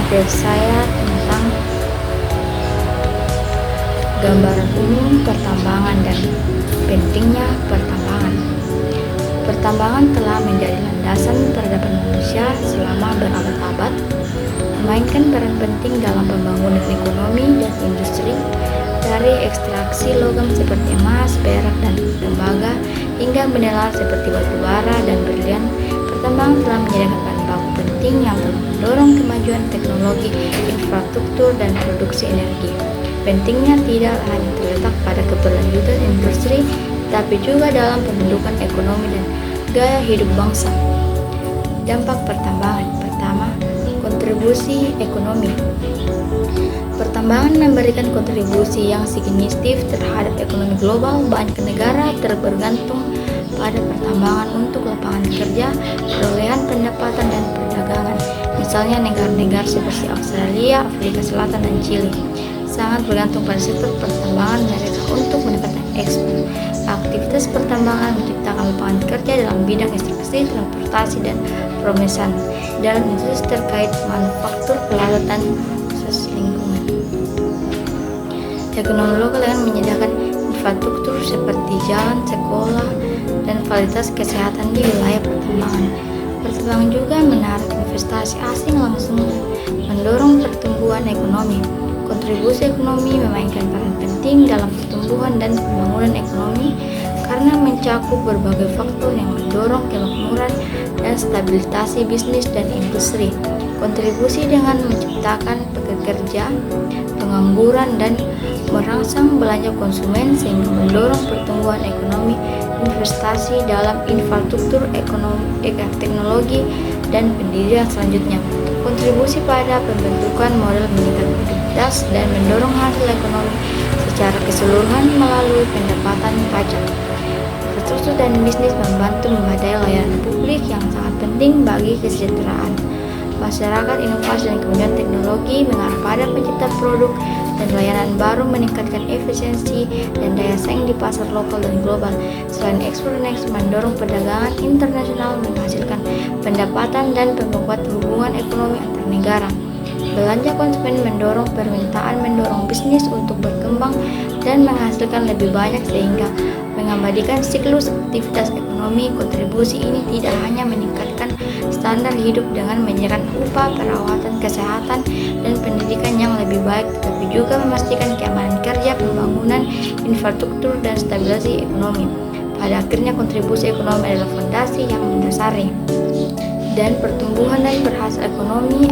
update saya tentang gambaran umum pertambangan dan pentingnya pertambangan. Pertambangan telah menjadi landasan peradaban manusia selama berabad-abad, memainkan peran penting dalam pembangunan ekonomi dan industri, dari ekstraksi logam seperti emas, perak, dan tembaga hingga mineral seperti batu bara dan berlian. Pertambangan telah menyediakan bahan baku penting yang telah mendorong kemajuan teknologi, infrastruktur, dan produksi energi. Pentingnya tidak hanya terletak pada keberlanjutan industri, tapi juga dalam pembentukan ekonomi dan gaya hidup bangsa. Dampak pertambangan. Pertama, kontribusi ekonomi. Pertambangan memberikan kontribusi yang signifikan terhadap ekonomi global. Banyak negara bergantung pada pertambangan untuk lapangan kerja, perolehan pendapatan, dan perdagangan. Misalnya negara-negara seperti Australia, Afrika Selatan, dan Chili sangat bergantung pada sektor pertambangan mereka untuk meningkatkan ekspor. Aktivitas pertambangan menciptakan lapangan kerja dalam bidang ekstraksi, transportasi, dan pemesanan dalam industri terkait manufaktur, pelautan, khusus lingkungan. Ekonomi lokal dengan menyediakan infrastruktur seperti jalan, sekolah, dan fasilitas kesehatan di wilayah pertambangan. Pertambangan juga menarik investasi asing langsung mendorong pertumbuhan ekonomi. Kontribusi ekonomi memainkan peran penting dalam pertumbuhan dan pembangunan ekonomi karena mencakup berbagai faktor yang mendorong kemakmuran dan stabilisasi bisnis dan industri. Kontribusi dengan menciptakan pekerja, pengangguran, dan merangsang belanja konsumen sehingga mendorong pertumbuhan ekonomi, investasi dalam infrastruktur ekonomi, teknologi, dan pendidikan selanjutnya. Kontribusi pada pembentukan model meningkatkan produktivitas dan mendorong hasil ekonomi secara keseluruhan melalui pendapatan pajak. Infrastruktur dan bisnis membantu memadai layanan publik yang sangat penting bagi kesejahteraan masyarakat. Inovasi dan kemajuan teknologi mengarah pada penciptaan produk dan layanan baru, meningkatkan efisiensi dan daya saing di pasar lokal dan global. Selain ekspor dan mendorong perdagangan internasional, menghasilkan pendapatan dan memperkuat hubungan ekonomi antar negara. Belanja konsumen mendorong permintaan, mendorong bisnis untuk berkembang dan menghasilkan lebih banyak sehingga mengabadikan siklus aktivitas ekonomi. Kontribusi ini tidak hanya meningkatkan standar hidup dengan menyediakan upah, perawatan kesehatan, dan pendidikan yang lebih baik, tetapi juga memastikan keamanan kerja, pembangunan infrastruktur, dan stabilisasi ekonomi. Pada akhirnya, kontribusi ekonomi adalah fondasi yang mendasari dan pertumbuhan dan berhasil ekonomi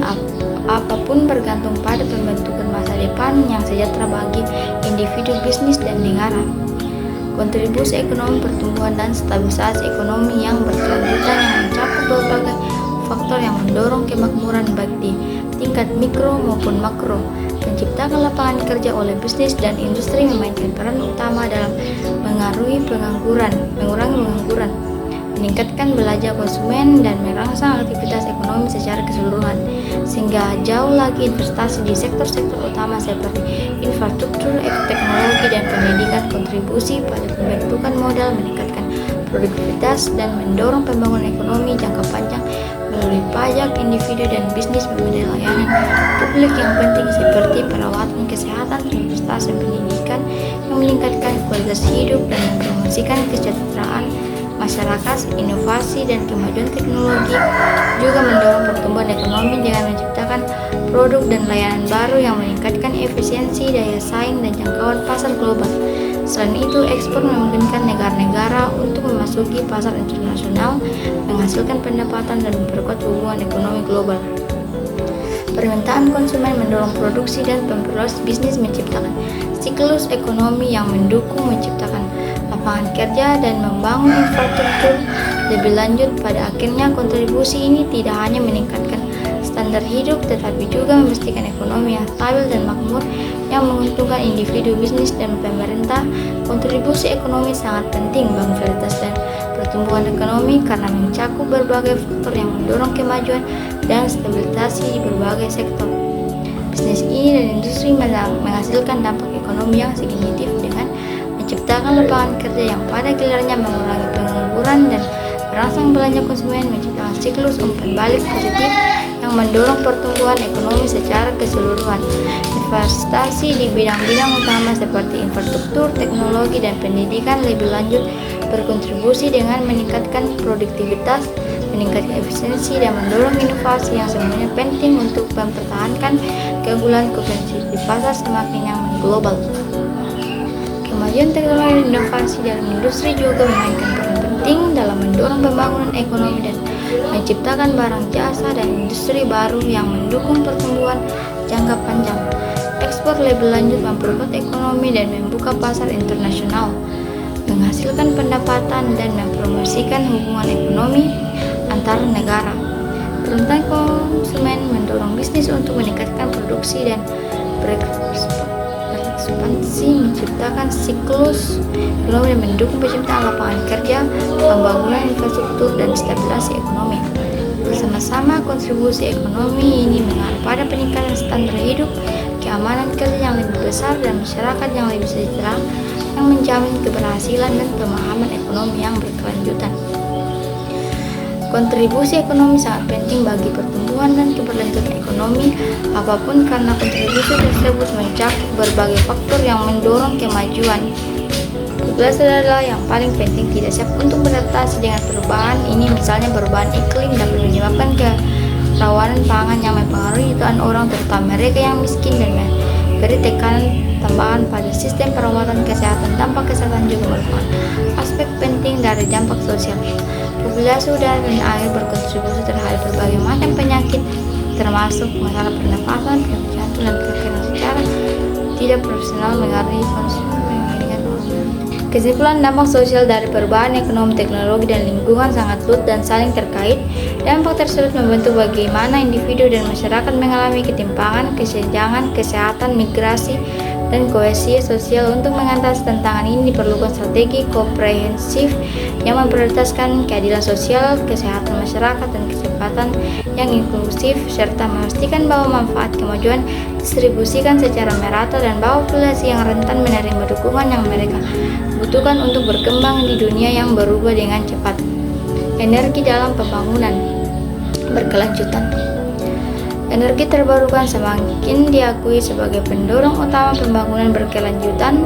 apapun bergantung pada pembentukan masa depan yang sejahtera bagi individu, bisnis, dan negara. Kontribusi ekonomi, pertumbuhan, dan stabilisasi ekonomi yang berkelanjutan yang mencakup berbagai faktor yang mendorong kemakmuran baik di tingkat mikro maupun makro. Menciptakan lapangan kerja oleh bisnis dan industri memainkan peran utama dalam mengurangi pengangguran, meningkatkan belanja konsumen, dan merangsang aktivitas ekonomi secara keseluruhan, sehingga jauh lagi investasi di sektor-sektor utama seperti infrastruktur, teknologi, dan pendidikan. Kontribusi pada pembentukan modal meningkatkan produktivitas dan mendorong pembangunan ekonomi jangka panjang melalui pajak, individu, dan bisnis memenuhi layanan publik yang penting seperti perawatan kesehatan, investasi pendidikan yang meningkatkan kualitas hidup dan mempromosikan kesejahteraan masyarakat. Inovasi dan kemajuan teknologi juga mendorong pertumbuhan ekonomi dengan menciptakan produk dan layanan baru yang meningkatkan efisiensi, daya saing, dan jangkauan pasar global. Selain itu, ekspor memungkinkan negara-negara untuk memasuki pasar internasional, menghasilkan pendapatan, dan memperkuat hubungan ekonomi global. Permintaan konsumen mendorong produksi dan memperluas bisnis, menciptakan siklus ekonomi yang mendukung menciptakan lapangan kerja dan membangun infrastruktur lebih lanjut. Pada akhirnya, kontribusi ini tidak hanya meningkatkan standar hidup, tetapi juga memastikan ekonomi yang stabil dan makmur yang menguntungkan individu, bisnis, dan pemerintah. Kontribusi ekonomi sangat penting bagi stabilitas dan pertumbuhan ekonomi karena mencakup berbagai faktor yang mendorong kemajuan dan stabilitas di berbagai sektor. Bisnis ini dan industri menghasilkan dampak ekonomi yang signifikan dengan menciptakan lapangan kerja yang pada gilirannya mengurangi pengangguran dan merangsang belanja konsumen, menciptakan siklus umpan balik positif yang mendorong pertumbuhan ekonomi secara keseluruhan. Investasi di bidang-bidang utama seperti infrastruktur, teknologi, dan pendidikan lebih lanjut berkontribusi dengan meningkatkan produktivitas, meningkatkan efisiensi, dan mendorong inovasi yang semuanya penting untuk mempertahankan keunggulan kompetitif di pasar semakin yang global. Kemajuan teknologi dan inovasi dalam industri juga memainkan peran penting dalam mendorong pembangunan ekonomi dan menciptakan barang jasa dan industri baru yang mendukung pertumbuhan jangka panjang. Ekspor lebih lanjut memperkuat ekonomi dan membuka pasar internasional, menghasilkan pendapatan dan mempromosikan hubungan ekonomi antar negara. Peruntukan konsumen mendorong bisnis untuk meningkatkan produksi dan berekspansi, menciptakan siklus ekonomi dan mendukung penciptaan lapangan kerja, pembangunan infrastruktur, dan stabilisasi ekonomi. Bersama-sama, kontribusi ekonomi ini mengarah pada peningkatan standar hidup, keamanan kerja yang lebih besar, dan masyarakat yang lebih sejahtera, yang menjamin keberhasilan dan pemahaman ekonomi yang berkelanjutan. Kontribusi ekonomi sangat penting bagi pertumbuhan dan keberlanjutan ekonomi apapun karena kontribusi tersebut mencakup berbagai faktor yang mendorong kemajuan. Tugas adalah yang paling penting tidak siap untuk beradaptasi dengan perubahan ini, misalnya perubahan iklim dapat menyebabkan kerawanan pangan yang mempengaruhi jutaan orang, terutama mereka yang miskin, dan memberi tekanan tambahan pada sistem perawatan kesehatan. Dampak kesehatan juga merupakan aspek penting dari dampak sosial. Populasi udara dan air berkontribusi terhadap berbagai macam penyakit, termasuk masalah pernapasan, penyakit jantung, dan kanker secara tidak profesional mengaruhi konsumsi. Kesimpulan, dampak sosial dari perubahan ekonomi, teknologi, dan lingkungan sangat luas dan saling terkait. Dampak tersebut membentuk bagaimana individu dan masyarakat mengalami ketimpangan, kesenjangan, kesehatan, migrasi, dan kohesi sosial. Untuk mengatasi tantangan ini diperlukan strategi komprehensif yang memprioritaskan keadilan sosial, kesehatan masyarakat, dan kecepatan yang inklusif, serta memastikan bahwa manfaat kemajuan distribusikan secara merata dan bahwa populasi yang rentan menerima dukungan yang mereka butuhkan untuk berkembang di dunia yang berubah dengan cepat. Energi dalam pembangunan berkelanjutan. Energi terbarukan semakin diakui sebagai pendorong utama pembangunan berkelanjutan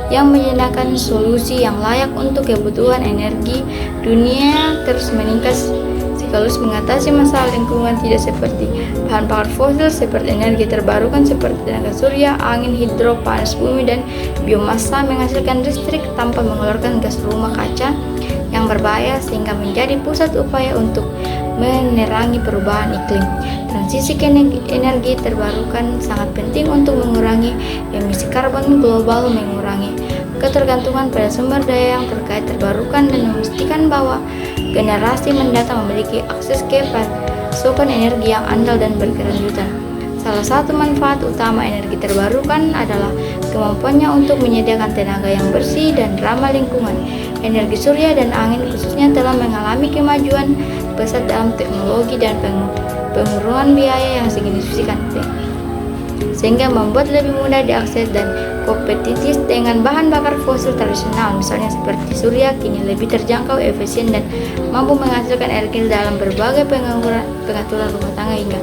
yang menyediakan solusi yang layak untuk kebutuhan energi dunia terus meningkat sekaligus mengatasi masalah lingkungan tidak seperti bahan bakar fosil seperti energi terbarukan seperti tenaga surya, angin, hidro, panas bumi, dan biomasa menghasilkan listrik tanpa mengeluarkan gas rumah kaca yang berbahaya sehingga menjadi pusat upaya untuk menerangi perubahan iklim. Transisi ke energi terbarukan sangat penting untuk mengurangi emisi karbon global, mengurangi ketergantungan pada sumber daya yang terkait terbarukan, dan memastikan bahwa generasi mendatang memiliki akses ke pasokan energi yang andal dan berkelanjutan. Salah satu manfaat utama energi terbarukan adalah kemampuannya untuk menyediakan tenaga yang bersih dan ramah lingkungan. Energi surya dan angin khususnya telah mengalami kemajuan pesat dalam teknologi dan pengurangan biaya yang signifikan, sehingga membuat lebih mudah diakses dan kompetitif dengan bahan bakar fosil tradisional, misalnya seperti surya, kini lebih terjangkau, efisien, dan mampu menghasilkan energi dalam berbagai pengaturan rumah tangga hingga